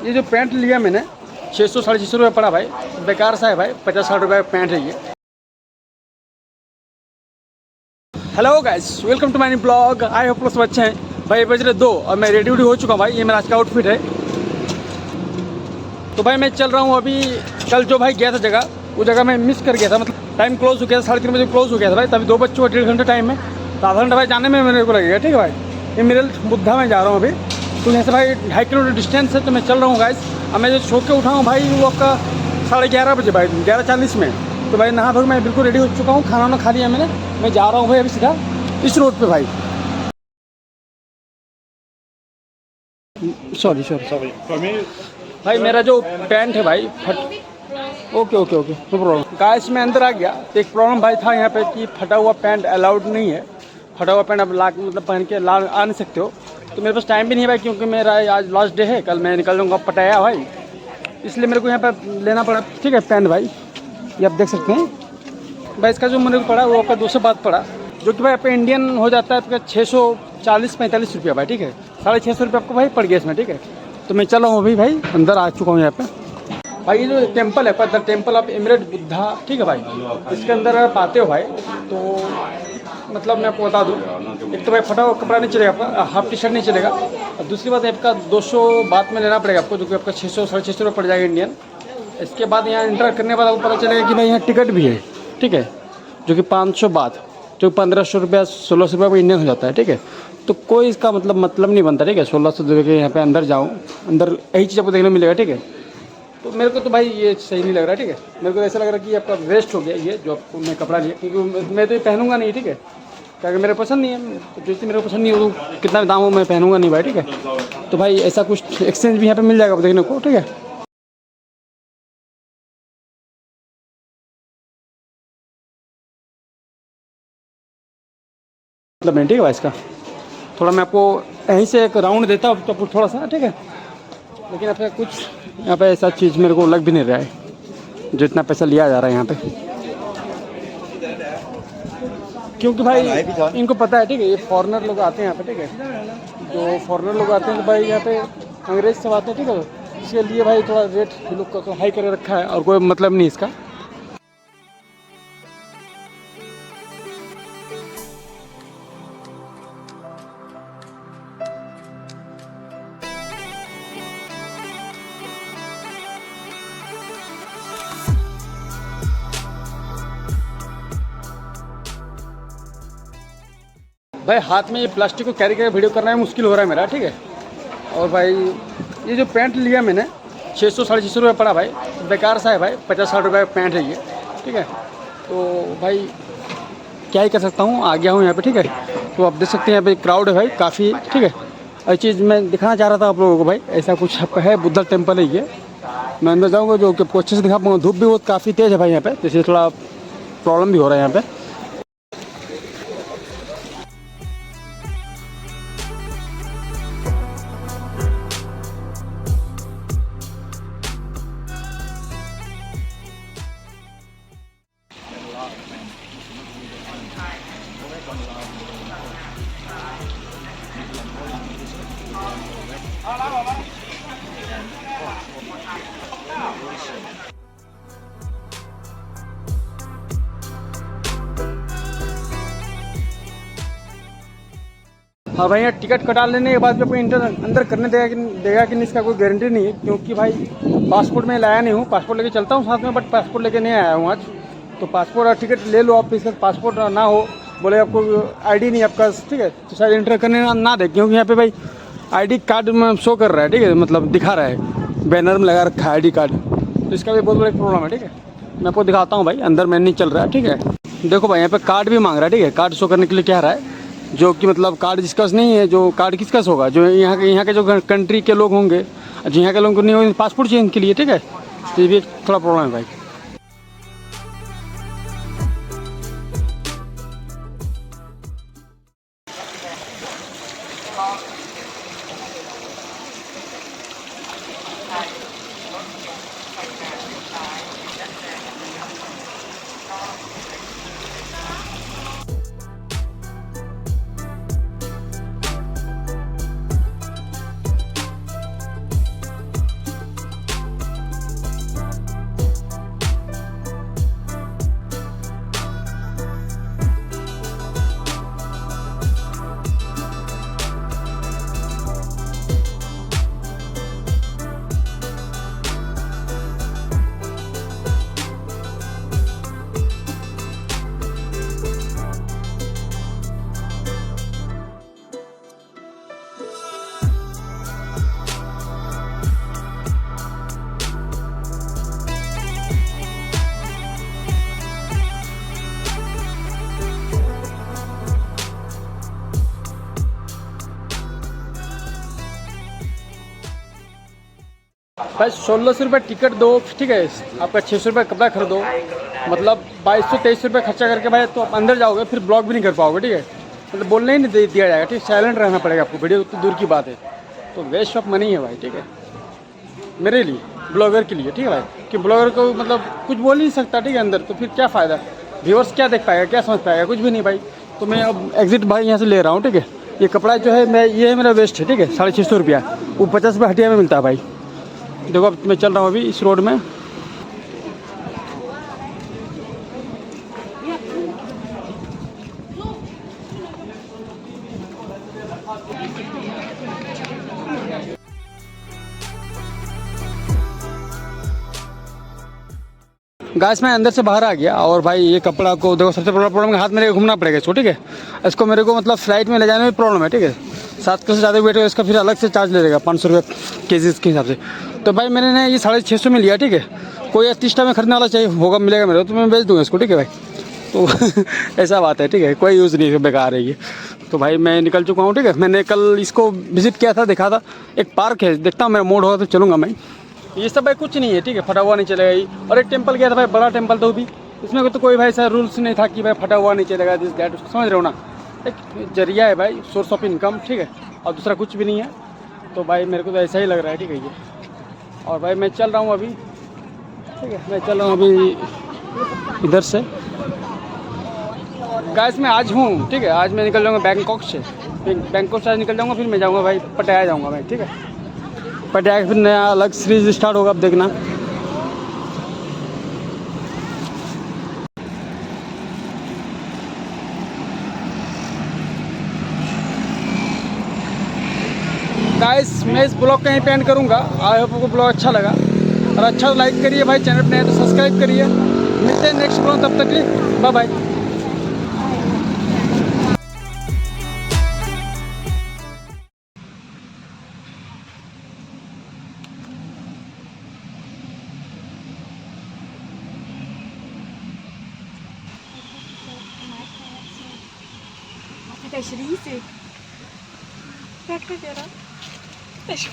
ये जो पैंट लिया मैंने 600 साढ़े 600 रुपये पड़ा भाई, बेकार सा है भाई, 50-60 रुपये का पैंट है ये। Hello guys, welcome to my blog. I hope सब अच्छे हैं भाई। बज रहे 2 और मैं रेडी हो चुका हूँ भाई। ये मेरा आज का आउटफिट है। तो भाई मैं चल रहा हूँ अभी। कल जो भाई गया था जगह, वो जगह मैं मिस कर गया था, मतलब टाइम क्लोज हो गया था, 3:30 बजे क्लोज हो गया था भाई। तभी 2 बच्चों को 1.5 घंटे टाइम है, तो आधा घंटा भाई जाने में मेरे को लगेगा। ठीक है भाई, ये मेरे बुद्धा में जा रहा हूँ अभी। तो यहाँ से भाई 2.5 किलोमीटर डिस्टेंस है, तो मैं चल रहा हूँ गाइस। अब मैं जो सो के उठा हूँ भाई वो आपका 11:30 बजे भाई, 11:40 में। तो भाई नहा धो मैं बिल्कुल रेडी हो चुका हूँ, खाना वाना खा लिया मैंने। मैं जा रहा हूँ भाई अभी सीधा इस रोड पे भाई। सॉरी भाई, मेरा जो पैंट है भाई ओके नो प्रॉब्लम। गाइस मैं अंदर आ गया, तो एक प्रॉब्लम भाई था यहाँ पे कि फटा हुआ पैंट अलाउड नहीं है। फटा हुआ पैंट आप मतलब पहन के आ नहीं सकते हो। तो मेरे पास टाइम भी नहीं है भाई, क्योंकि मेरा आज लास्ट डे है। कल मैं निकल जाऊँगा पटाया भाई, इसलिए मेरे को यहाँ पर लेना पड़ा। ठीक है पैंट भाई, ये आप देख सकते हैं भाई। इसका जो मेरे को पड़ा वो आपका 200 बात पड़ा, जो कि भाई आपका इंडियन हो जाता है आपका 640-45 रुपया भाई। ठीक है, 650 रुपये आपको भाई पड़ गया इसमें। ठीक है, तो मैं चला हूँ अभी भाई, अंदर आ चुका हूँ यहाँ पे भाई। ये जो टेम्पल है द टेम्पल ऑफ इमरेट बुद्धा, ठीक है भाई, इसके अंदर आप आते हो भाई तो मतलब मैं आपको बता दूँ, एक तो भाई फटा हुआ कपड़ा नहीं चलेगा आपका, हाफ टी शर्ट नहीं चलेगा। और दूसरी बात आपका 200 बात में लेना पड़ेगा आपको, जो कि आपका 600-650 रुपये पड़ जाएगा इंडियन। इसके बाद यहाँ इंटर करने के बाद आपको पता चलेगा कि भाई यहाँ टिकट भी है। ठीक है, जो कि 500 बात, जो 1500 रुपया 1600 रुपये इंडियन हो जाता है। ठीक है, तो कोई इसका मतलब नहीं बनता। ठीक है, 1600 दे के यहाँ पे अंदर जाऊँ, अंदर यही चीज़ आपको देखने मिलेगा। ठीक है, तो मेरे को तो भाई ये सही नहीं लग रहा। ठीक है, मेरे को ऐसा लग रहा है कि आपका वेस्ट हो गया ये जो आपको मैं कपड़ा लिया, क्योंकि मैं तो ये पहनूंगा नहीं। ठीक है, क्योंकि मेरे पसंद नहीं है। तो जो चीज़ मेरे को पसंद नहीं हो तो कितना भी दाम हो मैं पहनूंगा नहीं भाई। ठीक है, तो भाई ऐसा कुछ एक्सचेंज भी यहाँ पे मिल जाएगा देखने को। ठीक है, मतलब ठीक है भाई। इसका थोड़ा मैं आपको यहीं से एक राउंड देता हूँ तो थोड़ा सा। ठीक है, लेकिन आपका कुछ यहाँ पे ऐसा चीज़ मेरे को लग भी नहीं रहा है जो इतना पैसा लिया जा रहा है यहाँ पे, क्योंकि भाई इनको पता है। ठीक है, ये फॉरेनर लोग आते हैं यहाँ पे। ठीक है, जो फॉरेनर लोग आते हैं तो भाई यहाँ पे अंग्रेज सब आते हैं। ठीक है, इसके लिए भाई थोड़ा रेट लोग का हाई कर रखा है, और कोई मतलब नहीं इसका। भाई हाथ में ये प्लास्टिक को कैरी करके वीडियो करना है मुश्किल हो रहा है मेरा। ठीक है, और भाई ये जो पैंट लिया मैंने 600-650 रुपये पड़ा भाई, बेकार सा है भाई, 50-60 रुपये का पैंट है ये। ठीक है, तो भाई क्या ही कर सकता हूँ, आ गया हूँ यहाँ पे। ठीक है, तो आप देख सकते हैं यहाँ पे क्राउड है भाई काफ़ी। ठीक है, और चीज़ मैं दिखाना चाह रहा था आप लोगों को भाई, ऐसा कुछ आपका है बुद्धा टेम्पल है ये। मैं अंदर जाऊँगा जो कि आपको अच्छे से दिखा पाऊँगा। धूप भी बहुत काफ़ी तेज़ है भाई यहाँ पे, तो इसलिए थोड़ा प्रॉब्लम भी हो रहा है यहाँ पे। हाँ भाई, यहाँ टिकट कटा लेने के बाद भी आपको अंदर करने देगा कि नहीं, इसका कोई गारंटी नहीं है। क्योंकि भाई पासपोर्ट में लाया नहीं हूँ, पासपोर्ट लेके चलता हूँ साथ में, बट पासपोर्ट लेके नहीं आया हूँ आज। तो पासपोर्ट और टिकट ले लो आप, इसका पासपोर्ट ना हो, बोले आपको आईडी नहीं आपका। ठीक है, तो शायद इंटर करने ना दे, क्योंकि यहाँ पे भाई आईडी कार्ड में शो कर रहा है। ठीक है, मतलब दिखा रहा है, बैनर में लगा रखा है आईडी कार्ड। तो इसका भी बहुत बड़ा प्रॉब्लम है। ठीक है, मैं आपको दिखाता हूँ भाई, अंदर मैं नहीं चल रहा है। ठीक है, देखो भाई यहाँ पे कार्ड भी मांग रहा है। ठीक है, कार्ड शो करने के लिए क्या रहा है, जो कि मतलब कार्ड जिसका नहीं है, जो कार्ड किसका होगा, जो यहाँ के जो कंट्री के लोग होंगे, जो यहाँ के लोगों को नहीं होंगे पासपोर्ट चाहिए इनके लिए। ठीक है, तो ये भी थोड़ा प्रॉब्लम है भाई। भाई 1600 रुपये टिकट दो, ठीक है, आपका 600 रुपये कपड़ा खरीदो, मतलब 2200-2300 रुपये खर्चा करके भाई तो आप अंदर जाओगे, फिर ब्लॉग भी नहीं कर पाओगे, ठीक है, मतलब बोलने ही नहीं दिया जाएगा, ठीक है, साइलेंट रहना पड़ेगा आपको, वीडियो उतनी दूर की बात है, तो वेस्ट ऑफ मनी है भाई, ठीक है, मेरे लिए, ब्लॉगर के लिए, ठीक है भाई, कि ब्लॉगर को मतलब कुछ बोल नहीं सकता, ठीक है, अंदर, तो फिर क्या फ़ायदा, व्यूअर्स क्या देख पाएगा, क्या समझ पाएगा, कुछ भी नहीं भाई। तो मैं अब एग्जिट भाई यहाँ से ले रहा हूँ, ठीक है, ये कपड़ा जो है मैं, ये है मेरा वेस्ट है, ठीक है, 650 रुपया, वो 50 रुपये हटिया में मिलता है भाई। देखो अब मैं चल रहा हूँ अभी इस रोड में, गाइस मैं अंदर से बाहर आ गया, और भाई ये कपड़ा को देखो, सबसे बड़ा प्रॉब्लम हाथ मेरे घूमना पड़ेगा इसको, ठीक है, इसको मेरे को मतलब फ्लाइट में ले जाने में प्रॉब्लम है, ठीक है, 7 किलो से ज़्यादा वेट है इसका, फिर अलग से चार्ज ले लेगा 500 रुपये केजीज़ के हिसाब से। तो भाई मैंने ना ये 650 में लिया, ठीक है, कोई 30 में खरीदने वाला चाहिए होगा, मिलेगा मेरे को, तो मैं बेच दूँगा इसको, ठीक है भाई, तो ऐसा बात है, ठीक है, कोई यूज़ नहीं है, बेकार है ये। तो भाई मैं निकल चुका हूँ, ठीक है, मैंने कल इसको विजिट किया था, देखा था, एक पार्क है, देखता हूँ मेरा मूड होगा तो चलूँगा मैं। ये सब भाई कुछ नहीं है, ठीक है, फटा हुआ नहीं चलेगा ये। और एक टेंपल गया था भाई, बड़ा टेंपल, तो भी इसमें तो कोई भाई ऐसा रूल्स नहीं था कि भाई फटा हुआ नहीं चलेगा, दिस दैट, समझ रहे हो ना, एक जरिया है भाई, सोर्स ऑफ इनकम, ठीक है, और दूसरा कुछ भी नहीं है। तो भाई मेरे को तो ऐसा ही लग रहा है, ठीक है ये। और भाई मैं चल रहा हूँ अभी, ठीक है, मैं चल रहा हूँ अभी इधर से। गाइस मैं आज हूँ, ठीक है, आज मैं निकल जाऊँगा बैंकॉक से, बैंकॉक से आज निकल जाऊँगा, फिर मैं जाऊँगा भाई पटाया जाऊँगा भाई, ठीक है, पटाया फिर नया अलग सीरीज स्टार्ट होगा, अब देखना। गाइस मैं इस ब्लॉग का यहीं पे एंड करूँगा। आई होप आपको ब्लॉग अच्छा लगा, और अच्छा तो लाइक करिए भाई, चैनल पे नए तो सब्सक्राइब करिए। मिलते हैं नेक्स्ट ब्लॉग, तब तक के लिए bye bye. Das ist riesig. Sag dir das. Das ist